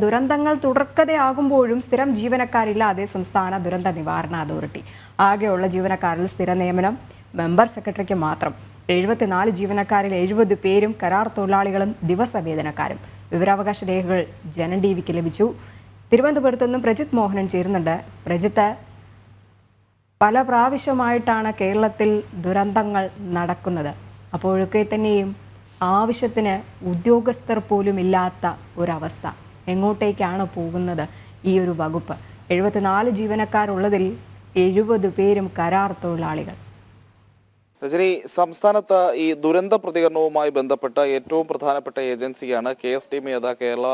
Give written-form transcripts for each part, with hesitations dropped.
ദുരന്തങ്ങൾ തുടർക്കഥയാകുമ്പോഴും സ്ഥിരം ജീവനക്കാരില്ലാതെ സംസ്ഥാന ദുരന്ത നിവാരണ അതോറിറ്റി. ആകെയുള്ള ജീവനക്കാരിൽ സ്ഥിര നിയമനം മെമ്പർ സെക്രട്ടറിക്ക് മാത്രം. 74 ജീവനക്കാരിൽ 70 പേരും കരാർ തൊഴിലാളികളും ദിവസവേതനക്കാരും. വിവരാവകാശ രേഖകൾ ജനം ടിവിക്ക് ലഭിച്ചു. തിരുവനന്തപുരത്ത് നിന്നും പ്രജിത് മോഹനൻ ചേരുന്നുണ്ട്. പ്രജിത്ത്, പല പ്രാവശ്യമായിട്ടാണ് കേരളത്തിൽ ദുരന്തങ്ങൾ നടക്കുന്നത്. അപ്പോഴൊക്കെ തന്നെയും ആവശ്യത്തിന് ഉദ്യോഗസ്ഥർ പോലും ഇല്ലാത്ത ഒരവസ്ഥ. എങ്ങോട്ടേക്കാണ് പോകുന്നത് ഈ ഒരു വകുപ്പ്? 74 ജീവനക്കാരുള്ളതിൽ 70 പേരും കരാർ തൊഴിലാളികൾ. രജനി, സംസ്ഥാനത്ത് ഈ ദുരന്ത പ്രതികരണവുമായി ബന്ധപ്പെട്ട ഏറ്റവും പ്രധാനപ്പെട്ട ഏജൻസിയാണ് KSTM അഥവാ Kerala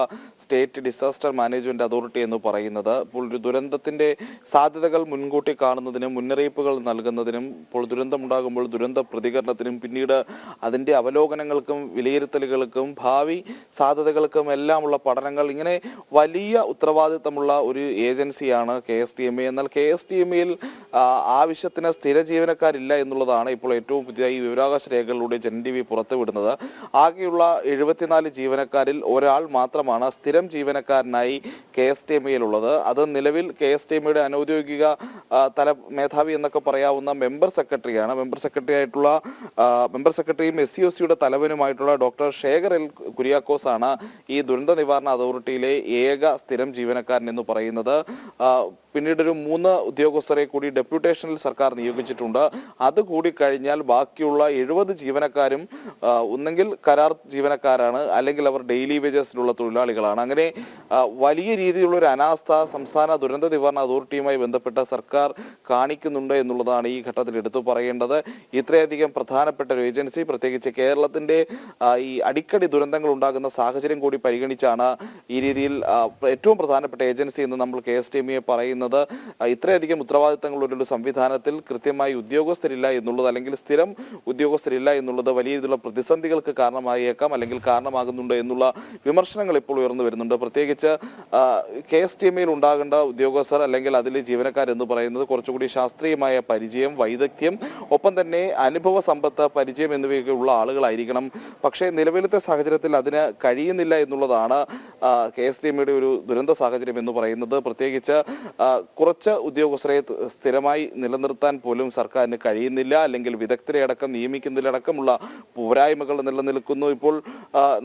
state disaster management authority എന്ന് പറയുന്നത്. ഇപ്പോൾ ഒരു ദുരന്തത്തിന്റെ സാധ്യതകൾ മുൻകൂട്ടി കാണുന്നതിനും മുന്നറിയിപ്പുകൾ നൽകുന്നതിനും ഇപ്പോൾ ദുരന്തമുണ്ടാകുമ്പോൾ ദുരന്ത പ്രതികരണത്തിനും പിന്നീട് അതിന്റെ അവലോകനങ്ങൾക്കും വിലയിരുത്തലുകൾക്കും ഭാവി സാധ്യതകൾക്കും എല്ലാമുള്ള പഠനങ്ങൾ, ഇങ്ങനെ വലിയ ഉത്തരവാദിത്തമുള്ള ഒരു ഏജൻസിയാണ് KSTM. എന്നാൽ KSTMയിൽ ആവശ്യത്തിന് സ്ഥിര ജീവനക്കാരില്ല എന്നുള്ളതാണ് ഇപ്പോൾ ഏറ്റവും പുതിയ ഈ വിവരാവകാശ രേഖകളിലൂടെ ജനം ടിവി പുറത്തുവിടുന്നത്. ആകെയുള്ള 74 ജീവനക്കാരിൽ ഒരാൾ മാത്രമാണ് സ്ഥിരം ജീവനക്കാരനായി KSTMയിലുള്ളത്. അത് നിലവിൽ KSTMയുടെ അനൗദ്യോഗിക മേധാവി എന്നൊക്കെ പറയാവുന്ന മെമ്പർ സെക്രട്ടറിയാണ്. മെമ്പർ സെക്രട്ടറിയും SCOCയുടെ തലവനുമായിട്ടുള്ള ഡോക്ടർ ശേഖർ എൽ കുര്യാക്കോസ് ആണ് ഈ ദുരന്ത നിവാരണ അതോറിറ്റിയിലെ ഏക സ്ഥിരം ജീവനക്കാരൻ എന്ന് പറയുന്നത്. പിന്നീടൊരു 3 ഉദ്യോഗസ്ഥരെ കൂടി ഡെപ്യൂട്ടേഷനിൽ സർക്കാർ നിയോഗിച്ചിട്ടുണ്ട്. അതുകൂടി കഴിഞ്ഞാൽ ബാക്കിയുള്ള 70 ജീവനക്കാരും ഒന്നെങ്കിൽ കരാർ ജീവനക്കാരാണ്, അല്ലെങ്കിൽ അവർ ഡെയിലി വേജസിലുള്ള തൊഴിലാളികളാണ്. അങ്ങനെ വലിയ രീതിയിലുള്ള ഒരു അനാസ്ഥ സംസ്ഥാന ദുരന്ത നിവാരണ അതോറിറ്റിയുമായി ബന്ധപ്പെട്ട സർക്കാർ കാണിക്കുന്നുണ്ട് എന്നുള്ളതാണ് ഈ ഘട്ടത്തിൽ എടുത്തു പറയേണ്ടത്. ഇത്രയധികം പ്രധാനപ്പെട്ട ഒരു ഏജൻസി, പ്രത്യേകിച്ച് കേരളത്തിന്റെ ഈ അടിക്കടി ദുരന്തങ്ങൾ ഉണ്ടാകുന്ന സാഹചര്യം കൂടി പരിഗണിച്ചാണ് ഈ രീതിയിൽ ഏറ്റവും പ്രധാനപ്പെട്ട ഏജൻസി എന്ന് നമ്മൾ KSTMയെ പറയുന്നത്. ഇത്രയധികം ഉത്തരവാദിത്തങ്ങളുള്ള ഒരു സംവിധാനത്തിൽ കൃത്യമായി ഉദ്യോഗസ്ഥരില്ല എന്നുള്ളത്, അല്ലെങ്കിൽ സ്ഥിരം ഉദ്യോഗസ്ഥരില്ല എന്നുള്ളത് വലിയ രീതിയിലുള്ള പ്രതിസന്ധികൾക്ക് കാരണമായേക്കാം, അല്ലെങ്കിൽ കാരണമാകുന്നുണ്ട് എന്നുള്ള വിമർശനങ്ങൾ ഇപ്പോൾ ഉയർന്നു വരുന്നുണ്ട്. പ്രത്യേകിച്ച് KSTMയിൽ ഉണ്ടാകേണ്ട ഉദ്യോഗസ്ഥർ അല്ലെങ്കിൽ അതിലെ ജീവനക്കാരെന്ന് പറയുന്നത് കുറച്ചുകൂടി ശാസ്ത്രീയമായ പരിചയം, വൈദഗ്ധ്യം, ഒപ്പം തന്നെ അനുഭവ സമ്പത്ത്, പരിചയം എന്നിവയൊക്കെ ഉള്ള ആളുകളായിരിക്കണം. പക്ഷേ നിലവിലത്തെ സാഹചര്യത്തിൽ അതിന് കഴിയുന്നില്ല എന്നുള്ളതാണ് KSTMയുടെ ഒരു ദുരന്ത സാഹചര്യം എന്ന് പറയുന്നത്. പ്രത്യേകിച്ച് കുറച്ച് ഉദ്യോഗസ്ഥരെ സ്ഥിരമായി നിലനിർത്താൻ പോലും സർക്കാരിന് കഴിയുന്നില്ല, അല്ലെങ്കിൽ വിദഗ്ധരെ അടക്കം നിയമിക്കുന്നതിലടക്കമുള്ള പോരായ്മകൾ നിലനിൽക്കുന്നു. ഇപ്പോൾ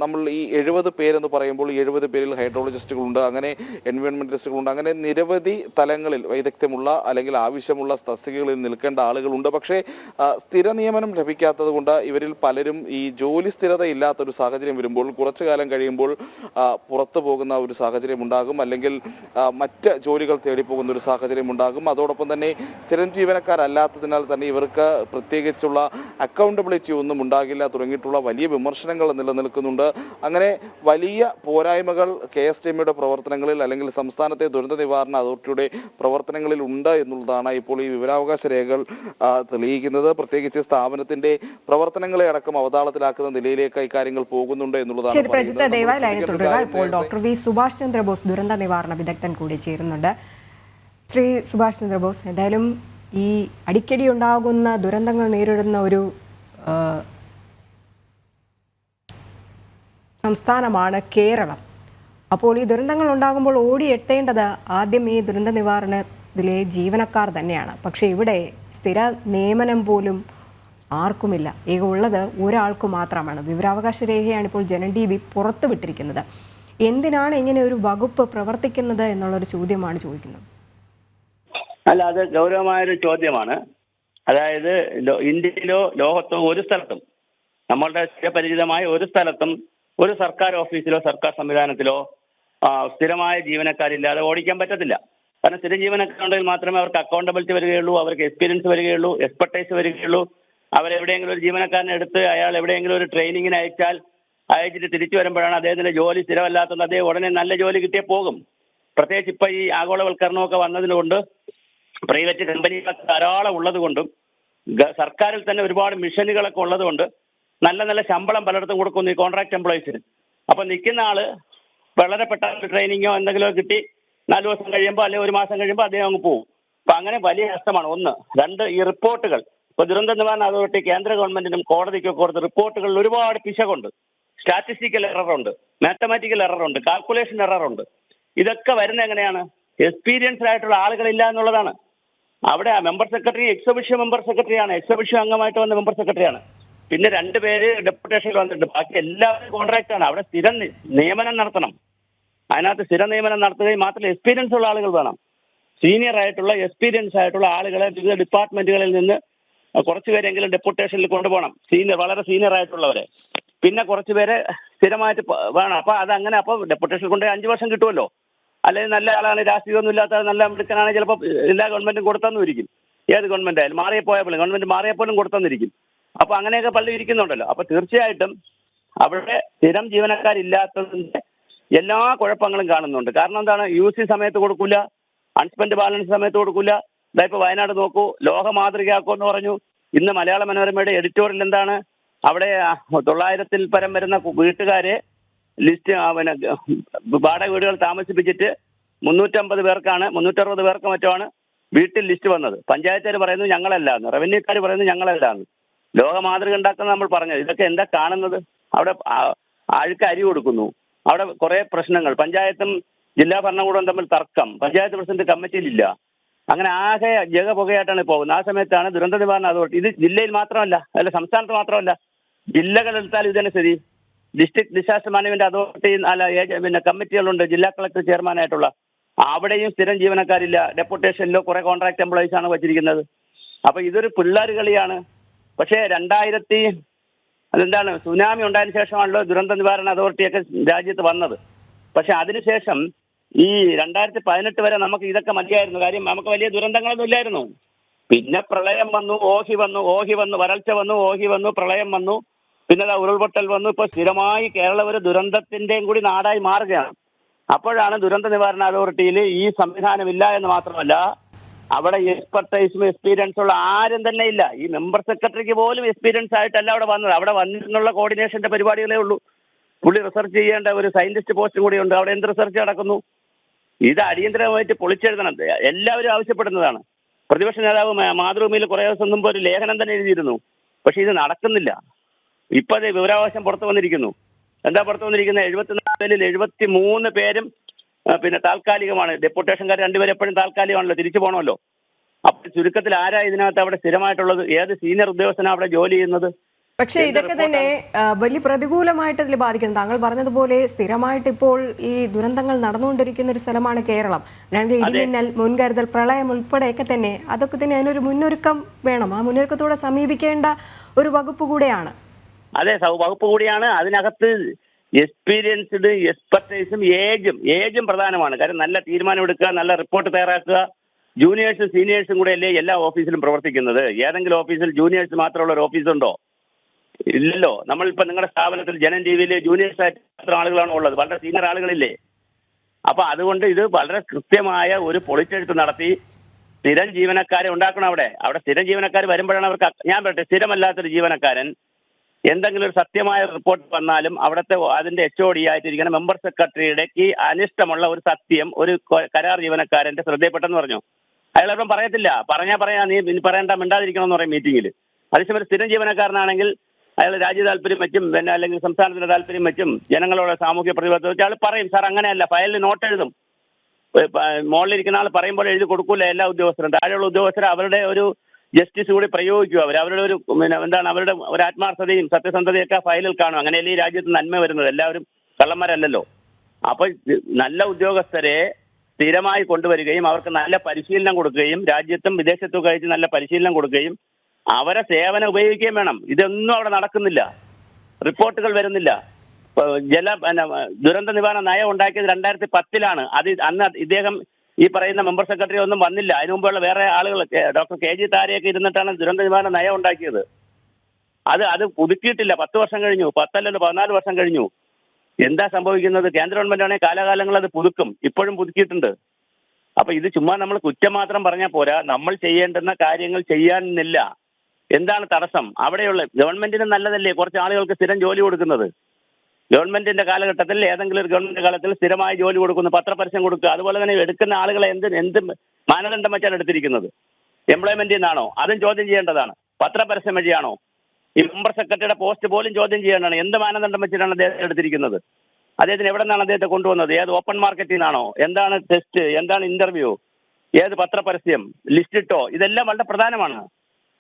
നമ്മൾ ഈ 70 പേരെന്ന് പറയുമ്പോൾ 70 പേരിൽ ഹൈഡ്രോളജിസ്റ്റുകളുണ്ട്, അങ്ങനെ എൻവയോൺമെന്റലിസ്റ്റുകളുണ്ട്, അങ്ങനെ നിരവധി തലങ്ങളിൽ വൈദഗ്ധ്യമുള്ള അല്ലെങ്കിൽ ആവശ്യമുള്ള തസ്തികകളിൽ നിൽക്കേണ്ട ആളുകളുണ്ട്. പക്ഷേ സ്ഥിര നിയമനം ലഭിക്കാത്തത് കൊണ്ട് ഇവരിൽ പലരും ഈ ജോലി സ്ഥിരത ഇല്ലാത്തൊരു സാഹചര്യം വരുമ്പോൾ കുറച്ചു കാലം കഴിയുമ്പോൾ പുറത്തു പോകുന്ന ഒരു സാഹചര്യം ഉണ്ടാകും, അല്ലെങ്കിൽ മറ്റ് ജോലികൾ തേടിപ്പോകുന്ന ഒരു സാഹചര്യം ഉണ്ടാകും. അതോടൊപ്പം തന്നെ സ്ഥിരം ജീവനക്കാരല്ലാത്തതിനാൽ തന്നെ ഇവർക്ക് പ്രത്യേകിച്ചുള്ള അക്കൗണ്ടബിലിറ്റി ഒന്നും ഉണ്ടാകില്ല തുടങ്ങിയിട്ടുള്ള വലിയ വിമർശനങ്ങൾ നിലനിൽക്കുന്നുണ്ട്. അങ്ങനെ വലിയ പോരായ്മകൾ KSTMയുടെ പ്രവർത്തനങ്ങളിൽ, അല്ലെങ്കിൽ സംസ്ഥാനത്തെ ദുരന്ത നിവാരണ അതോറിറ്റിയുടെ പ്രവർത്തനങ്ങളിൽ ഉണ്ട് എന്നുള്ളതാണ് ഇപ്പോൾ ഈ വിവരാവകാശ രേഖകൾ തെളിയിക്കുന്നത്. പ്രത്യേകിച്ച് സ്ഥാപനത്തിന്റെ പ്രവർത്തനങ്ങളെ അടക്കം അവതാളത്തിലാക്കുന്ന നിലയിലേക്ക് ഇക്കാര്യങ്ങൾ പോകുന്നുണ്ട് എന്നുള്ളതാണ്. ഇപ്പോൾ ഡോക്ടർ വി സുഭാഷ് ചന്ദ്രബോസ് ദുരന്ത നിവാരണ വിദഗ്ധൻ കൂടി ചേരുന്നുണ്ട്. ശ്രീ സുഭാഷ് ചന്ദ്രബോസ്, എന്തായാലും ഈ അടിക്കടി ഉണ്ടാകുന്ന ദുരന്തങ്ങൾ നേരിടുന്ന ഒരു സംസ്ഥാനമാണ് കേരളം. അപ്പോൾ ഈ ദുരന്തങ്ങൾ ഉണ്ടാകുമ്പോൾ ഓടിയെത്തേണ്ടത് ആദ്യം ഈ ദുരന്ത നിവാരണത്തിലെ ജീവനക്കാർ തന്നെയാണ്. പക്ഷേ ഇവിടെ സ്ഥിര നിയമനം പോലും ആർക്കുമില്ല. ഉള്ളത് ഒരാൾക്ക് മാത്രമാണ്. വിവരാവകാശ രേഖയാണ് ഇപ്പോൾ ജനം ടിവി പുറത്തുവിട്ടിരിക്കുന്നത്. എന്തിനാണ് ഇങ്ങനെ ഒരു വകുപ്പ് പ്രവർത്തിക്കുന്നത് എന്നുള്ളൊരു ചോദ്യമാണ് ചോദിക്കുന്നത്. അല്ല, അത് ഗൗരവമായൊരു ചോദ്യമാണ്. അതായത് ഇന്ത്യയിലോ ലോകത്തോ ഒരു സ്ഥലത്തും, നമ്മളുടെ സ്ഥിരപരിചിതമായ ഒരു സ്ഥലത്തും ഒരു സർക്കാർ ഓഫീസിലോ സർക്കാർ സംവിധാനത്തിലോ സ്ഥിരമായ ജീവനക്കാരില്ലാതെ ഓടിക്കാൻ പറ്റത്തില്ല. കാരണം സ്ഥിര ജീവനക്കാരുണ്ടെങ്കിൽ മാത്രമേ അവർക്ക് അക്കൗണ്ടബിലിറ്റി വരികയുള്ളൂ, അവർക്ക് എക്സ്പീരിയൻസ് വരികയുള്ളൂ, എക്സ്പെർട്ടൈസ് വരികയുള്ളൂ. അവരെവിടെയെങ്കിലും ഒരു ജീവനക്കാരനെ എടുത്ത് അയാൾ എവിടെയെങ്കിലും ഒരു ട്രെയിനിങ്ങിന് അയച്ചിട്ട് തിരിച്ചു വരുമ്പോഴാണ് അദ്ദേഹത്തിന്റെ ജോലി സ്ഥിരമല്ലാത്തത്. അദ്ദേഹം ഉടനെ നല്ല ജോലി കിട്ടിയേ പോകും. പ്രത്യേകിച്ച് ഇപ്പൊ ഈ ആഗോളവൽക്കരണമൊക്കെ വന്നതുകൊണ്ട് പ്രൈവറ്റ് കമ്പനികളൊക്കെ ധാരാളം ഉള്ളത് കൊണ്ടും സർക്കാരിൽ തന്നെ ഒരുപാട് മിഷനുകളൊക്കെ ഉള്ളത് കൊണ്ട് നല്ല നല്ല ശമ്പളം പലയിടത്തും കൊടുക്കുന്നു ഈ കോൺട്രാക്ട് എംപ്ലോയീസിന്. അപ്പൊ നിൽക്കുന്ന ആള് വളരെ പെട്ടെന്ന് ട്രെയിനിങ്ങോ എന്തെങ്കിലുമോ കിട്ടി 4 ദിവസം കഴിയുമ്പോൾ അല്ലെങ്കിൽ 1 മാസം കഴിയുമ്പോൾ അദ്ദേഹം അങ്ങ് പോകും. അപ്പൊ അങ്ങനെ വലിയ നഷ്ടമാണ്. 1. 2, ഈ റിപ്പോർട്ടുകൾ, ഇപ്പൊ ദുരന്ത നിവാരണ അതോറിറ്റി കേന്ദ്ര ഗവൺമെന്റിനും കോടതിക്കൊക്കെ കൊടുത്ത റിപ്പോർട്ടുകളിൽ ഒരുപാട് പിശകുണ്ട്. സ്റ്റാറ്റിസ്റ്റിക്കൽ എററുണ്ട്, മാത്തമാറ്റിക്കൽ എററുണ്ട്, കാൽക്കുലേഷൻ എററുണ്ട്. ഇതൊക്കെ വരുന്നത് എങ്ങനെയാണ്? എക്സ്പീരിയൻസ്ഡ് ആയിട്ടുള്ള ആളുകളില്ല എന്നുള്ളതാണ്. അവിടെ മെമ്പർ സെക്രട്ടറി എക്സിബിഷൻ മെമ്പർ സെക്രട്ടറിയാണ്, എക്സിബിഷൻ അംഗമായിട്ട് വന്ന മെമ്പർ സെക്രട്ടറിയാണ്. പിന്നെ 2 പേര് ഡെപ്യൂട്ടേഷനിൽ വന്നിട്ടുണ്ട്. ബാക്കി എല്ലാവരും കോൺട്രാക്ട് ആണ്. അവിടെ സ്ഥിരം നിയമനം നടത്തണം. അതിനകത്ത് സ്ഥിര നിയമനം നടത്തുകയും മാത്രമല്ല എക്സ്പീരിയൻസ് ഉള്ള ആളുകൾ വേണം. സീനിയർ ആയിട്ടുള്ള എക്സ്പീരിയൻസ് ആയിട്ടുള്ള ആളുകളെ വിവിധ ഡിപ്പാർട്ട്മെന്റുകളിൽ നിന്ന് കുറച്ച് പേരെങ്കിലും ഡെപ്യൂട്ടേഷനിൽ കൊണ്ടുപോകണം. വളരെ സീനിയർ ആയിട്ടുള്ളവരെ. പിന്നെ കുറച്ച് പേരെ സ്ഥിരമായിട്ട് വേണം. അപ്പൊ അതങ്ങനെ അപ്പൊ ഡെപ്യൂട്ടേഷനിൽ കൊണ്ട് 5 വർഷം കിട്ടുമല്ലോ. അല്ലെങ്കിൽ നല്ല ആളാണ്, രാഷ്ട്രീയമൊന്നും ഇല്ലാത്ത നല്ല മിടുക്കനാണ്, ചിലപ്പോൾ എല്ലാ ഗവൺമെന്റും കൊടുത്തെന്നിരിക്കും. ഏത് ഗവൺമെന്റ് ആയാലും മാറിയപ്പോയാലും ഗവൺമെന്റ് മാറിയപ്പോഴും കൊടുത്തെന്നിരിക്കും. അപ്പൊ അങ്ങനെയൊക്കെ പള്ളി ഇരിക്കുന്നുണ്ടല്ലോ. അപ്പൊ തീർച്ചയായിട്ടും അവിടെ സ്ഥിരം ജീവനക്കാരില്ലാത്തതിന്റെ എല്ലാ കുഴപ്പങ്ങളും കാണുന്നുണ്ട്. കാരണം എന്താണ്? UC സമയത്ത് കൊടുക്കില്ല, അൺസ്പെൻഡ് ബാലൻസ് സമയത്ത് കൊടുക്കില്ല. ഇതായിപ്പോ വയനാട് നോക്കൂ, ലോക മാതൃകയാക്കുമെന്ന് പറഞ്ഞു. ഇന്ന് മലയാള മനോരമയുടെ എഡിറ്റോറിയൽ എന്താണ്? അവിടെ 900-ൽ പരം വരുന്ന വീട്ടുകാരെ ലിസ്റ്റ് പിന്നെ വാടക വീടുകൾ താമസിപ്പിച്ചിട്ട് 350 പേർക്കാണ് 360 പേർക്ക് മറ്റുമാണ് വീട്ടിൽ ലിസ്റ്റ് വന്നത്. പഞ്ചായത്തുകാർ പറയുന്നത് ഞങ്ങളല്ലാന്ന്, റവന്യൂക്കാർ പറയുന്നത് ഞങ്ങളല്ലാന്ന്. ലോക മാതൃക ഉണ്ടാക്കുന്ന നമ്മൾ പറഞ്ഞത്. ഇതൊക്കെ എന്താ കാണുന്നത്? അവിടെ ആൾക്ക് അരി കൊടുക്കുന്നു, അവിടെ കുറെ പ്രശ്നങ്ങൾ, പഞ്ചായത്തും ജില്ലാ ഭരണകൂടവും തമ്മിൽ തർക്കം, പഞ്ചായത്ത് പ്രസിഡന്റ് കമ്മിറ്റിയിലില്ല. അങ്ങനെ ആകെ ജഗപുകയായിട്ടാണ് പോകുന്നത്. ആ സമയത്താണ് ദുരന്ത നിവാരണ അതോറിറ്റി, ഇത് ജില്ലയിൽ മാത്രമല്ല, അല്ല സംസ്ഥാനത്ത് മാത്രമല്ല, ജില്ലകളെടുത്താൽ ഇത് തന്നെ സ്ഥിതി. ഡിസ്ട്രിക്ട് ഡിസാസ്റ്റർ മാനേജ്മെന്റ് അതോറിറ്റി പിന്നെ കമ്മിറ്റികളുണ്ട്, ജില്ലാ കളക്ടർ ചെയർമാനായിട്ടുള്ള. അവിടെയും സ്ഥിരം ജീവനക്കാരില്ല. ഡെപ്യൂട്ടേഷനിലോ കുറെ കോൺട്രാക്ട് എംപ്ലോയീസ് ആണ് വച്ചിരിക്കുന്നത്. അപ്പൊ ഇതൊരു പിള്ളേർ കളിയാണ്. പക്ഷേ അതെന്താണ്, സുനാമി ഉണ്ടായതിനു ശേഷമാണല്ലോ ദുരന്ത നിവാരണ അതോറിറ്റിയൊക്കെ രാജ്യത്ത് വന്നത്. പക്ഷെ അതിനുശേഷം ഈ 2018 വരെ നമുക്ക് ഇതൊക്കെ മതിയായിരുന്നു. കാര്യം നമുക്ക് വലിയ ദുരന്തങ്ങളൊന്നും ഇല്ലായിരുന്നു. പിന്നെ പ്രളയം വന്നു, ഓഹി വന്നു, വരൾച്ച വന്നു, ഓഹി വന്നു, പ്രളയം വന്നു, പിന്നെ ഉരുൾപൊട്ടൽ വന്നു. ഇപ്പൊ സ്ഥിരമായി കേരളം ഒരു ദുരന്തത്തിന്റെയും കൂടി നാടായി മാറുകയാണ്. അപ്പോഴാണ് ദുരന്ത നിവാരണ അതോറിറ്റിയിൽ ഈ സംവിധാനമില്ല എന്ന് മാത്രമല്ല, അവിടെ എക്സ്പെർട്ടൈസും എക്സ്പീരിയൻസ് ഉള്ള ആരും തന്നെ ഇല്ല. ഈ മെമ്പർ സെക്രട്ടറിക്ക് പോലും എക്സ്പീരിയൻസ് ആയിട്ടല്ല അവിടെ വന്നത്. അവിടെ വന്നിരുന്നുള്ള കോർഡിനേഷന്റെ പരിപാടികളേ ഉള്ളൂ. പുള്ളി റിസർച്ച് ചെയ്യേണ്ട ഒരു സയന്റിസ്റ്റ് പോസ്റ്റും കൂടി ഉണ്ട്. അവിടെ എന്ത് റിസർച്ച് നടക്കുന്നു? ഇത് അടിയന്തരമായിട്ട് പൊളിച്ചെഴുതണം. എല്ലാവരും ആവശ്യപ്പെടുന്നതാണ്. പ്രതിപക്ഷ നേതാവ് മാതൃഭൂമിയിൽ കുറേ ദിവസം മുമ്പ് ഒരു ലേഖനം തന്നെ എഴുതിയിരുന്നു. പക്ഷെ ഇത് നടക്കുന്നില്ല. ഇപ്പൊ അത് വിവരാവകാശം പുറത്തു വന്നിരിക്കുന്നു. എന്താ പുറത്തു വന്നിരിക്കുന്നത്? 74-ൽ 73 പേരും പിന്നെ താൽക്കാലികമാണ്. ഡെപ്യൂട്ടേഷൻകാർ 2 പേര് എപ്പോഴും താൽക്കാലികമാണല്ലോ, തിരിച്ചു പോകണമല്ലോ. അപ്പൊ ചുരുക്കത്തിൽ ആരാ ഇതിനകത്ത് അവിടെ സ്ഥിരമായിട്ടുള്ളത്? ഏത് സീനിയർ ഉദ്യോഗസ്ഥനാണ് അവിടെ ജോലി ചെയ്യുന്നത്? പക്ഷേ ഇതൊക്കെ തന്നെ വലിയ പ്രതികൂലമായിട്ട് ഇതിൽ ബാധിക്കുന്നത്. താങ്കൾ പറഞ്ഞതുപോലെ സ്ഥിരമായിട്ട് ഇപ്പോൾ ഈ ദുരന്തങ്ങൾ നടന്നുകൊണ്ടിരിക്കുന്ന ഒരു സ്ഥലമാണ് കേരളം. ഇടിമിന്നൽ, മുൻകരുതൽ, പ്രളയം ഉൾപ്പെടെയൊക്കെ തന്നെ അതൊക്കെ തന്നെ അതിനൊരു മുന്നൊരുക്കം വേണം. ആ മുന്നൊരുക്കത്തോടെ സമീപിക്കേണ്ട ഒരു വകുപ്പ് കൂടെയാണ്. അതെ, വകുപ്പ് കൂടിയാണ്. അതിനകത്ത് എക്സ്പീരിയൻസ്ഡ്, എക്സ്പെർട്ടൈസും ഏജും പ്രധാനമാണ്. കാര്യം നല്ല തീരുമാനമെടുക്കുക, നല്ല റിപ്പോർട്ട് തയ്യാറാക്കുക. ജൂനിയേഴ്സും സീനിയേഴ്സും കൂടെ അല്ലേ എല്ലാ ഓഫീസിലും പ്രവർത്തിക്കുന്നത്? ഏതെങ്കിലും ഓഫീസിൽ ജൂനിയേഴ്സ് മാത്രമുള്ള ഒരു ഓഫീസുണ്ടോ? ഇല്ലല്ലോ. നമ്മളിപ്പോ നിങ്ങളുടെ സ്ഥാപനത്തിൽ ജനം ടിവിയിൽ ജൂനിയേഴ്സ് ആയിട്ട് എത്ര ആളുകളാണ് ഉള്ളത്? വളരെ സീനിയർ ആളുകളില്ലേ? അപ്പൊ അതുകൊണ്ട് ഇത് വളരെ കൃത്യമായ ഒരു പൊളിച്ചെഴുത്ത് നടത്തി സ്ഥിരം ജീവനക്കാരെ ഉണ്ടാക്കണം. അവിടെ സ്ഥിരം ജീവനക്കാർ വരുമ്പോഴാണ് അവർക്ക്, ഞാൻ പറയട്ടെ, സ്ഥിരമല്ലാത്തൊരു ജീവനക്കാരൻ എന്തെങ്കിലും ഒരു സത്യമായ റിപ്പോർട്ട് വന്നാലും അവിടുത്തെ അതിന്റെ HOD ആയിട്ടിരിക്കുന്ന മെമ്പർ സെക്രട്ടറിയുടെക്ക് അനിഷ്ടമുള്ള ഒരു സത്യം ഒരു കരാർ ജീവനക്കാരന്റെ ശ്രദ്ധയപ്പെട്ടെന്ന് പറഞ്ഞു. അയാളിപ്പം പറയത്തില്ല. പറയാ നീ പറയണ്ട, മിണ്ടാതിരിക്കണമെന്ന് പറയും മീറ്റിംഗിൽ. അതേസമയം സ്ഥിരം ജീവനക്കാരനാണെങ്കിൽ അയാൾ രാജ്യ താല്പര്യം വെച്ചും പിന്നെ അല്ലെങ്കിൽ സംസ്ഥാനത്തിന്റെ താല്പര്യം വെച്ചും ജനങ്ങളോട് സാമൂഹ്യ പ്രതിബദ്ധത വെച്ച് അയാൾ പറയും, സാർ അങ്ങനെയല്ല, ഫയലിൽ നോട്ട് എഴുതും. മുകളിലിരിക്കുന്ന ആൾ പറയുമ്പോൾ എഴുതി കൊടുക്കൂല എല്ലാ ഉദ്യോഗസ്ഥരും. താഴെയുള്ള ഉദ്യോഗസ്ഥർ അവരുടെ ഒരു ജസ്റ്റിസ് കൂടി പ്രയോഗിക്കുക. അവരുടെ ഒരു അവരുടെ ഒരു ആത്മാർത്ഥതയും സത്യസന്ധതയൊക്കെ ഫയലിൽ കാണും. അങ്ങനെയല്ലേ ഈ രാജ്യത്ത് നന്മ വരുന്നത്. എല്ലാവരും കള്ളന്മാരല്ലല്ലോ. അപ്പൊ നല്ല ഉദ്യോഗസ്ഥരെ സ്ഥിരമായി കൊണ്ടുവരികയും അവർക്ക് നല്ല പരിശീലനം കൊടുക്കുകയും രാജ്യത്തും വിദേശത്തും കഴിച്ച് നല്ല പരിശീലനം കൊടുക്കുകയും അവരെ സേവനം ഉപയോഗിക്കുകയും വേണം. ഇതൊന്നും അവിടെ നടക്കുന്നില്ല. റിപ്പോർട്ടുകൾ വരുന്നില്ല. ദുരന്ത നിവാരണ നയം ഉണ്ടാക്കിയത് 2010-ലാണ്. അന്ന് ഇദ്ദേഹം ഈ പറയുന്ന മെമ്പർ സെക്രട്ടറി ഒന്നും വന്നില്ല. അതിനു മുമ്പുള്ള വേറെ ആളുകൾ, ഡോക്ടർ KG താരയൊക്കെ ഇരുന്നിട്ടാണ് ദുരന്ത നിവാരണ നയം ഉണ്ടാക്കിയത്. അത് പുതുക്കിയിട്ടില്ല. 10 വർഷം കഴിഞ്ഞു. 10 അല്ലല്ലോ, 14 വർഷം കഴിഞ്ഞു. എന്താ സംഭവിക്കുന്നത്? കേന്ദ്ര ഗവൺമെന്റ് ആണെങ്കിൽ കാലാകാലങ്ങൾ അത് പുതുക്കും. ഇപ്പോഴും പുതുക്കിയിട്ടുണ്ട്. അപ്പൊ ഇത് ചുമ്മാ നമ്മൾ കുറ്റം മാത്രം പറഞ്ഞാൽ പോരാ. നമ്മൾ ചെയ്യേണ്ടുന്ന കാര്യങ്ങൾ ചെയ്യാനില്ല. എന്താണ് തടസ്സം? അവിടെയുള്ള ഗവൺമെന്റിന് നല്ലതല്ലേ കുറച്ച് ആളുകൾക്ക് സ്ഥിരം ജോലി കൊടുക്കുന്നത്? ഗവൺമെന്റിന്റെ കാലഘട്ടത്തിൽ ഏതെങ്കിലും ഒരു ഗവൺമെന്റ് കാലത്തിൽ സ്ഥിരമായി ജോലി കൊടുക്കുന്നു, പത്രപരസ്യം കൊടുക്കുക. അതുപോലെ തന്നെ എടുക്കുന്ന ആളുകളെ എന്ത് മാനദണ്ഡം വെച്ചാണ് എടുത്തിരിക്കുന്നത്? എംപ്ലോയ്മെന്റിൽ നിന്നാണോ? അതും ചോദ്യം ചെയ്യേണ്ടതാണ്. പത്രപരസ്യം വഴിയാണോ? ഈ മെമ്പർ സെക്രട്ടറിയുടെ പോസ്റ്റ് പോലും ചോദ്യം ചെയ്യേണ്ടതാണ്. എന്ത് മാനദണ്ഡം വെച്ചിട്ടാണ് അദ്ദേഹം എടുത്തിരിക്കുന്നത്? അദ്ദേഹത്തിന് എവിടെ നിന്നാണ് അദ്ദേഹത്തെ കൊണ്ടുവന്നത്? ഏത് ഓപ്പൺ മാർക്കറ്റിൽ നിന്നാണോ? എന്താണ് ടെസ്റ്റ്? എന്താണ് ഇന്റർവ്യൂ? ഏത് പത്രപരസ്യം? ലിസ്റ്റ് ഇട്ടോ? ഇതെല്ലാം വളരെ പ്രധാനമാണ്.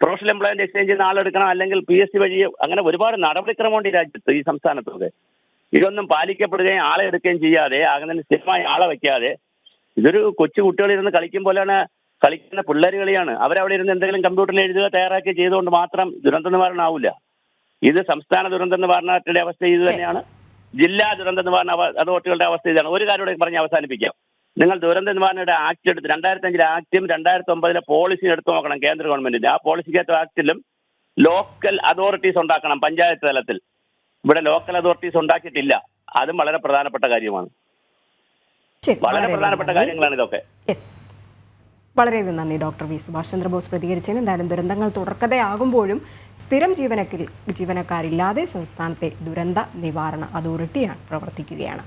പ്രൊഫഷണൽ എംപ്ലോയ്മെന്റ് എക്സ്ചേഞ്ചിൽ നിന്ന് ആളെടുക്കണം, അല്ലെങ്കിൽ PSC വഴി, അങ്ങനെ ഒരുപാട് നടപടിക്രമമുണ്ട് ഈ രാജ്യത്ത്, ഈ സംസ്ഥാനത്തൊക്കെ. ഇതൊന്നും പാലിക്കപ്പെടുകയും ആളെ എടുക്കുകയും ചെയ്യാതെ, അങ്ങനെ സ്ഥിരമായി ആളെ വയ്ക്കാതെ, ഇതൊരു കൊച്ചു കുട്ടികളിരുന്ന് കളിക്കും പോലെയാണ്, കളിക്കുന്ന പിള്ളേർ കളിയാണ്. അവരവിടെ ഇരുന്ന് എന്തെങ്കിലും കമ്പ്യൂട്ടറിൽ എഴുതുക, തയ്യാറാക്കി ചെയ്തുകൊണ്ട് മാത്രം ദുരന്ത നിവാരണം ആവില്ല. ഇത് സംസ്ഥാന ദുരന്ത നിവാരണത്തിന്റെ അവസ്ഥ ഇത് തന്നെയാണ്. ജില്ലാ ദുരന്ത നിവാരണ അതോറിറ്റികളുടെ അവസ്ഥ ഇതാണ്. ഒരു കാര്യം കൂടെ പറഞ്ഞ് അവസാനിപ്പിക്കാം. നിങ്ങൾ ദുരന്ത നിവാരണയുടെ ആക്ട് എടുത്ത് 2005 ആക്ടും 2009 പോളിസിയും എടുത്തു നോക്കണം, കേന്ദ്ര ഗവൺമെന്റിന്റെ. ആ പോളിസിക്കകത്ത് ആക്ടിലും ലോക്കൽ അതോറിറ്റീസ് ഉണ്ടാക്കണം, പഞ്ചായത്ത് തലത്തിൽ. ഇവിടെ ലോക്കൽ അതോറിറ്റീസ് ഉണ്ടാക്കിയിട്ടില്ല. അതും വളരെ പ്രധാനപ്പെട്ട കാര്യമാണ്. വളരെ പ്രധാനപ്പെട്ട കാര്യങ്ങളാണ് ഇതൊക്കെ. വളരെയധികം നന്ദി ഡോക്ടർ വി സുഭാഷ് ചന്ദ്രബോസ് പ്രതികരിച്ചതിന്. എന്തായാലും ദുരന്തങ്ങൾ തുടർക്കഥയാകുമ്പോഴും സ്ഥിരം ജീവനക്കാരില്ലാതെ സംസ്ഥാനത്തെ ദുരന്ത നിവാരണ അതോറിറ്റിയാണ് പ്രവർത്തിക്കുകയാണ്.